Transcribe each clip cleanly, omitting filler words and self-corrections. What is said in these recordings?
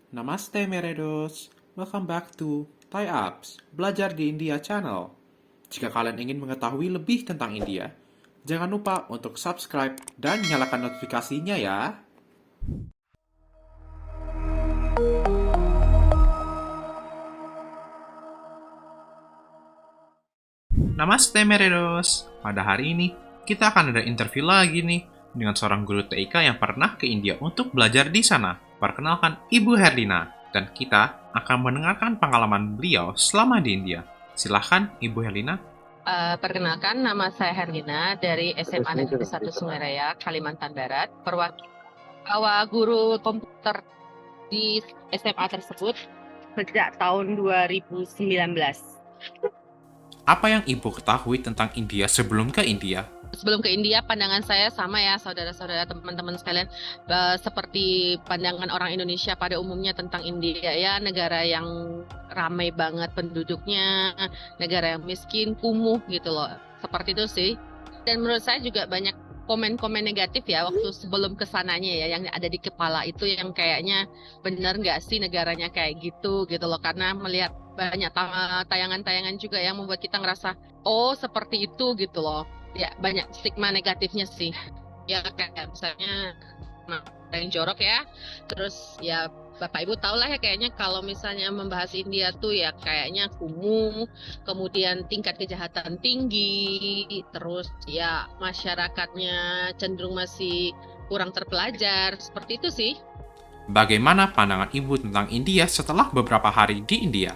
Namaste Meredos, welcome back to Thai Apps, Belajar di India Channel. Jika kalian ingin mengetahui lebih tentang India, jangan lupa untuk subscribe dan nyalakan notifikasinya ya. Namaste Meredos, pada hari ini kita akan ada interview lagi nih dengan seorang guru TIK yang pernah ke India untuk belajar di sana. Perkenalkan Ibu Herlina, dan kita akan mendengarkan pengalaman beliau selama di India. Silahkan Ibu Herlina. Perkenalkan, nama saya Herlina dari SMA Negeri 1 Sungai Raya, Kalimantan Barat. Guru komputer di SMA tersebut sejak tahun 2019. Apa yang Ibu ketahui tentang India sebelum ke India? Sebelum ke India, pandangan saya sama ya, saudara-saudara, teman-teman sekalian, seperti pandangan orang Indonesia pada umumnya tentang India ya, negara yang ramai banget penduduknya, negara yang miskin, kumuh gitu loh, seperti itu sih. Dan menurut saya juga banyak komen-komen negatif ya waktu sebelum kesananya ya, yang ada di kepala itu yang kayaknya benar nggak sih negaranya kayak gitu loh, karena melihat banyak tayangan-tayangan juga yang membuat kita ngerasa oh seperti itu gitu loh. Ya banyak stigma negatifnya sih ya, kayak misalnya yang jorok ya, terus ya Bapak Ibu tahu lah ya, kayaknya kalau misalnya membahas India tuh ya kayaknya kumuh, kemudian tingkat kejahatan tinggi, terus ya masyarakatnya cenderung masih kurang terpelajar, seperti itu sih. Bagaimana pandangan Ibu tentang India setelah beberapa hari di India?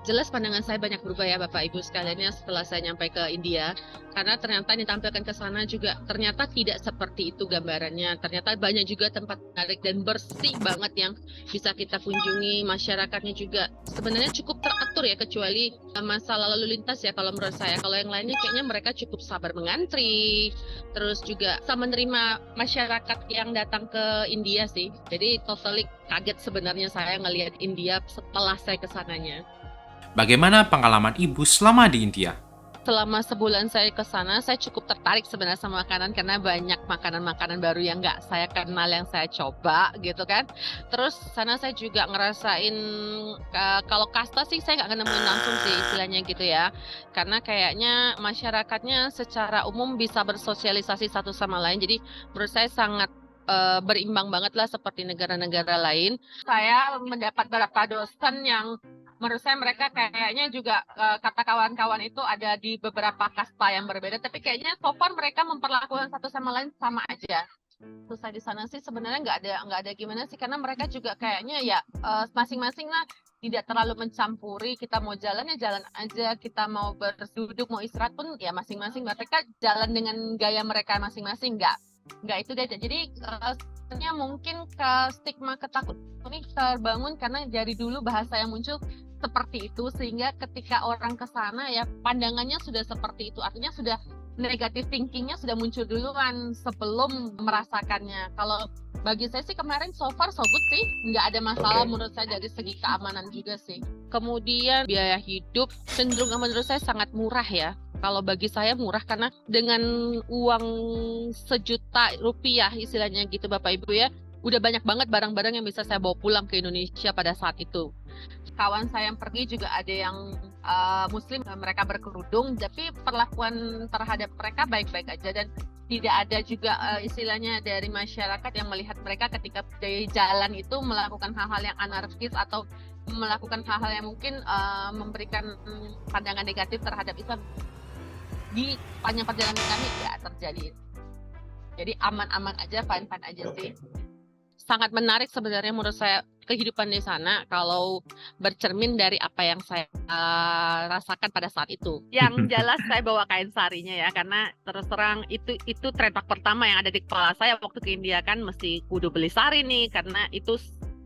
Jelas pandangan saya banyak berubah ya Bapak Ibu sekalian ya setelah saya nyampe ke India, karena ternyata ditampilkan ke sana juga ternyata tidak seperti itu gambarannya. Ternyata banyak juga tempat menarik dan bersih banget yang bisa kita kunjungi, masyarakatnya juga sebenarnya cukup teratur ya, kecuali masalah lalu lintas ya kalau menurut saya. Kalau yang lainnya kayaknya mereka cukup sabar mengantri, terus juga bisa menerima masyarakat yang datang ke India sih. Jadi totally kaget sebenarnya saya ngelihat India setelah saya kesananya. Bagaimana pengalaman Ibu selama di India? Selama sebulan saya ke sana, saya cukup tertarik sebenarnya sama makanan karena banyak makanan-makanan baru yang nggak saya kenal yang saya coba gitu kan. Terus sana saya juga ngerasain kalau kasta sih saya nggak nemuin langsung sih istilahnya gitu ya. Karena kayaknya masyarakatnya secara umum bisa bersosialisasi satu sama lain. Jadi menurut saya sangat berimbang banget lah seperti negara-negara lain. Saya mendapat beberapa dosen yang menurut saya mereka kayaknya juga kata kawan-kawan itu ada di beberapa kasta yang berbeda, tapi kayaknya so far mereka memperlakukan satu sama lain sama aja. Terus saya di sana sih sebenarnya nggak ada gimana sih, karena mereka juga kayaknya ya masing-masing lah, tidak terlalu mencampuri. Kita mau jalan ya jalan aja, kita mau berduduk mau istirahat pun ya masing-masing, mereka jalan dengan gaya mereka masing-masing, nggak itu deh. Jadi sebenarnya mungkin stigma ketakutan ini terbangun karena dari dulu bahasa yang muncul seperti itu, sehingga ketika orang ke sana ya pandangannya sudah seperti itu, artinya sudah negative thinkingnya sudah muncul duluan sebelum merasakannya. Kalau bagi saya sih kemarin so far so good sih, nggak ada masalah menurut saya dari segi keamanan juga sih. Kemudian biaya hidup cenderung menurut saya sangat murah ya. Kalau bagi saya murah karena dengan uang 1 juta rupiah istilahnya gitu Bapak Ibu ya, udah banyak banget barang-barang yang bisa saya bawa pulang ke Indonesia pada saat itu. Kawan saya yang pergi juga ada yang Muslim, mereka berkerudung, tapi perlakuan terhadap mereka baik-baik aja, dan tidak ada juga istilahnya dari masyarakat yang melihat mereka ketika dari jalan itu melakukan hal-hal yang anarkis atau melakukan hal-hal yang mungkin memberikan pandangan negatif terhadap Islam. Di panjang perjalanan kami tidak terjadi. Jadi aman-aman aja, fine-fine aja sih. Sangat menarik sebenarnya menurut saya kehidupan di sana kalau bercermin dari apa yang saya rasakan pada saat itu. Yang jelas saya bawa kain sarinya ya, karena terus terang itu trademark pertama yang ada di kepala saya waktu ke India, kan mesti kudu beli sari nih karena itu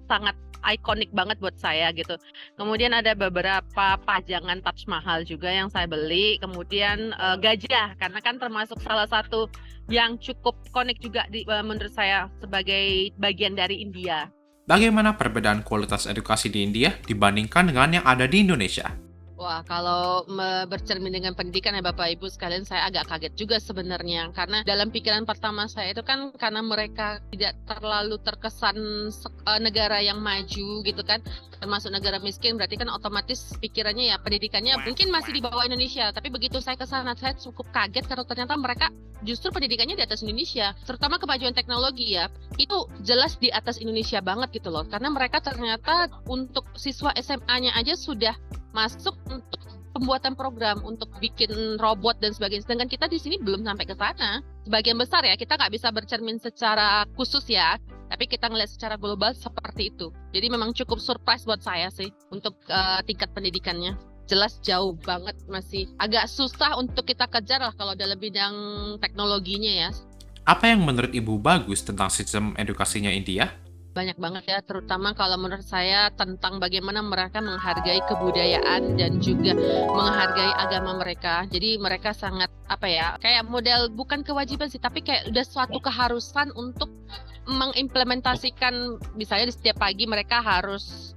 sangat ikonik banget buat saya gitu. Kemudian ada beberapa pajangan Taj Mahal juga yang saya beli. Kemudian gajah, karena kan termasuk salah satu yang cukup ikonik juga menurut saya sebagai bagian dari India. Bagaimana perbedaan kualitas edukasi di India dibandingkan dengan yang ada di Indonesia? Wah, kalau bercermin dengan pendidikan ya Bapak Ibu sekalian, saya agak kaget juga sebenarnya. Karena dalam pikiran pertama saya itu kan karena mereka tidak terlalu terkesan negara yang maju gitu kan, termasuk negara miskin, berarti kan otomatis pikirannya ya pendidikannya mungkin masih di bawah Indonesia. Tapi begitu saya ke sana, saya cukup kaget karena ternyata mereka justru pendidikannya di atas Indonesia, terutama kemajuan teknologi ya, itu jelas di atas Indonesia banget gitu loh. Karena mereka ternyata untuk siswa SMA-nya aja sudah masuk untuk pembuatan program untuk bikin robot dan sebagainya. Sedangkan kita di sini belum sampai ke sana. Sebagian besar ya, kita nggak bisa bercermin secara khusus ya, tapi kita ngelihat secara global seperti itu. Jadi memang cukup surprise buat saya sih untuk tingkat pendidikannya. Jelas jauh banget, masih agak susah untuk kita kejar lah kalau dalam bidang teknologinya ya. Apa yang menurut Ibu bagus tentang sistem edukasinya India? Banyak banget ya, terutama kalau menurut saya tentang bagaimana mereka menghargai kebudayaan dan juga menghargai agama mereka. Jadi mereka sangat, apa ya, kayak model bukan kewajiban sih, tapi kayak udah suatu keharusan untuk mengimplementasikan, misalnya di setiap pagi mereka harus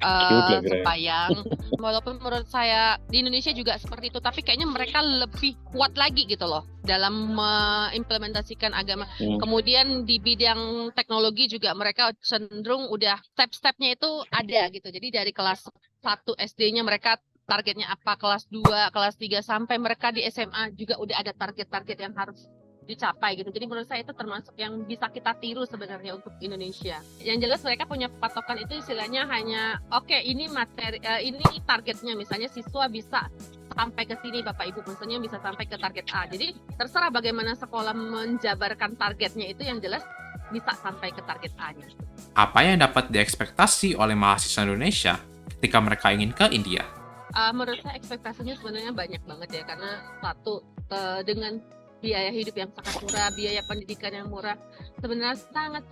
sembahyang. Walaupun menurut saya di Indonesia juga seperti itu, tapi kayaknya mereka lebih kuat lagi gitu loh dalam mengimplementasikan agama. Kemudian di bidang teknologi juga mereka cenderung udah step-stepnya itu ada gitu. Jadi dari kelas 1 SD-nya mereka targetnya apa, kelas 2, kelas 3, sampai mereka di SMA juga udah ada target-target yang harus dicapai gitu. Jadi menurut saya itu termasuk yang bisa kita tiru sebenarnya untuk Indonesia. Yang jelas mereka punya patokan itu istilahnya hanya oke, ini materi ini targetnya, misalnya siswa bisa sampai ke sini Bapak Ibu, maksudnya bisa sampai ke target A. Jadi terserah bagaimana sekolah menjabarkan targetnya, itu yang jelas bisa sampai ke target A-nya. Apa yang dapat diekspektasi oleh mahasiswa Indonesia ketika mereka ingin ke India? Menurut saya ekspektasinya sebenarnya banyak banget ya, karena satu, dengan biaya hidup yang sangat murah, biaya pendidikan yang murah, sebenarnya sangat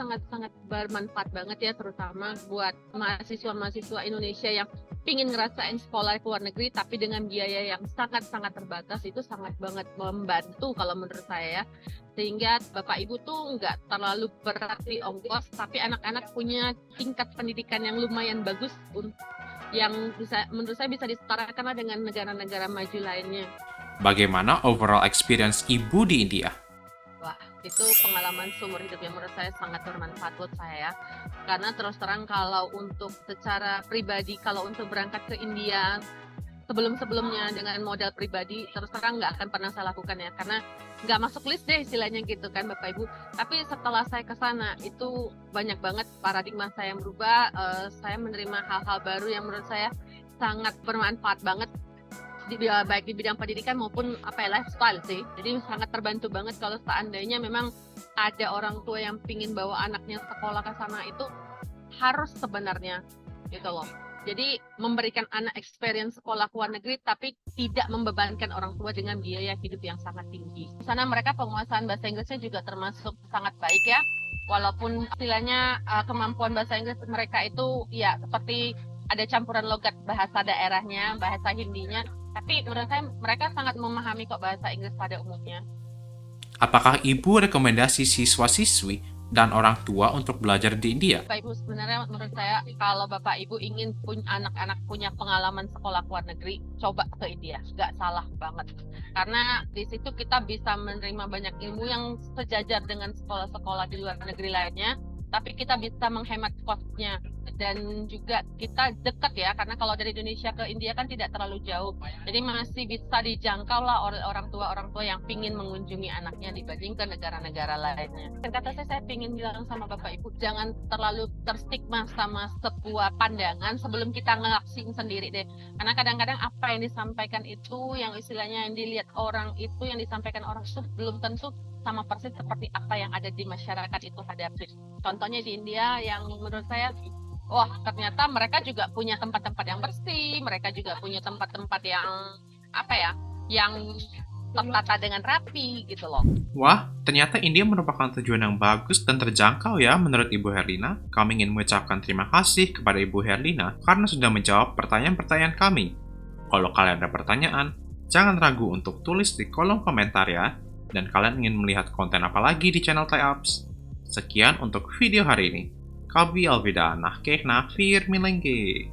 bermanfaat banget ya, terutama buat mahasiswa-mahasiswa Indonesia yang pingin ngerasain sekolah ke luar negeri tapi dengan biaya yang sangat terbatas. Itu sangat banget membantu kalau menurut saya ya. Sehingga Bapak Ibu tuh nggak terlalu berat di ongkos, tapi anak-anak punya tingkat pendidikan yang lumayan bagus yang bisa, menurut saya bisa disetarakan dengan negara-negara maju lainnya. Bagaimana overall experience Ibu di India? Wah, itu pengalaman seumur hidup yang menurut saya sangat bermanfaat buat saya. Karena terus terang kalau untuk secara pribadi, kalau untuk berangkat ke India sebelum-sebelumnya dengan modal pribadi, terus terang nggak akan pernah saya lakukan ya. Karena nggak masuk list deh istilahnya gitu kan Bapak Ibu. Tapi setelah saya ke sana, itu banyak banget paradigma saya yang berubah. Saya menerima hal-hal baru yang menurut saya sangat bermanfaat banget. Baik di bidang pendidikan maupun lifestyle sih. Jadi sangat terbantu banget kalau seandainya memang ada orang tua yang pingin bawa anaknya sekolah ke sana, itu harus sebenarnya gitu loh. Jadi memberikan anak experience sekolah ke luar negeri tapi tidak membebankan orang tua dengan biaya hidup yang sangat tinggi. Di sana mereka penguasaan bahasa Inggrisnya juga termasuk sangat baik ya. Walaupun istilahnya kemampuan bahasa Inggris mereka itu ya seperti ada campuran logat bahasa daerahnya, bahasa Hindinya. Tapi menurut saya mereka sangat memahami kok bahasa Inggris pada umumnya. Apakah Ibu rekomendasi siswa-siswi dan orang tua untuk belajar di India? Bapak Ibu, sebenarnya menurut saya kalau Bapak Ibu ingin anak-anak punya pengalaman sekolah ke luar negeri, coba ke India. Nggak salah banget. Karena di situ kita bisa menerima banyak ilmu yang sejajar dengan sekolah-sekolah di luar negeri lainnya. Tapi kita bisa menghemat cost-nya. Dan juga kita dekat ya, karena kalau dari Indonesia ke India kan tidak terlalu jauh. Jadi masih bisa dijangkau lah oleh orang tua yang pingin mengunjungi anaknya dibanding ke negara-negara lainnya. Dan kata saya pingin bilang sama Bapak Ibu, jangan terlalu terstigma sama sebuah pandangan sebelum kita ngelaksin sendiri deh. Karena kadang-kadang apa yang disampaikan itu, yang istilahnya yang dilihat orang itu, yang disampaikan orang itu belum tentu sama persis seperti apa yang ada di masyarakat itu hadapi. Contohnya di India yang menurut saya, wah ternyata mereka juga punya tempat-tempat yang bersih, mereka juga punya tempat-tempat yang yang tertata dengan rapi gitu loh. Wah, ternyata India merupakan tujuan yang bagus dan terjangkau ya menurut Ibu Herlina. Kami ingin mengucapkan terima kasih kepada Ibu Herlina karena sudah menjawab pertanyaan-pertanyaan kami. Kalau kalian ada pertanyaan, jangan ragu untuk tulis di kolom komentar ya. Dan kalian ingin melihat konten apa lagi di channel TIUps? Sekian untuk video hari ini. Kabi Alvida, nah kehna fir milengge.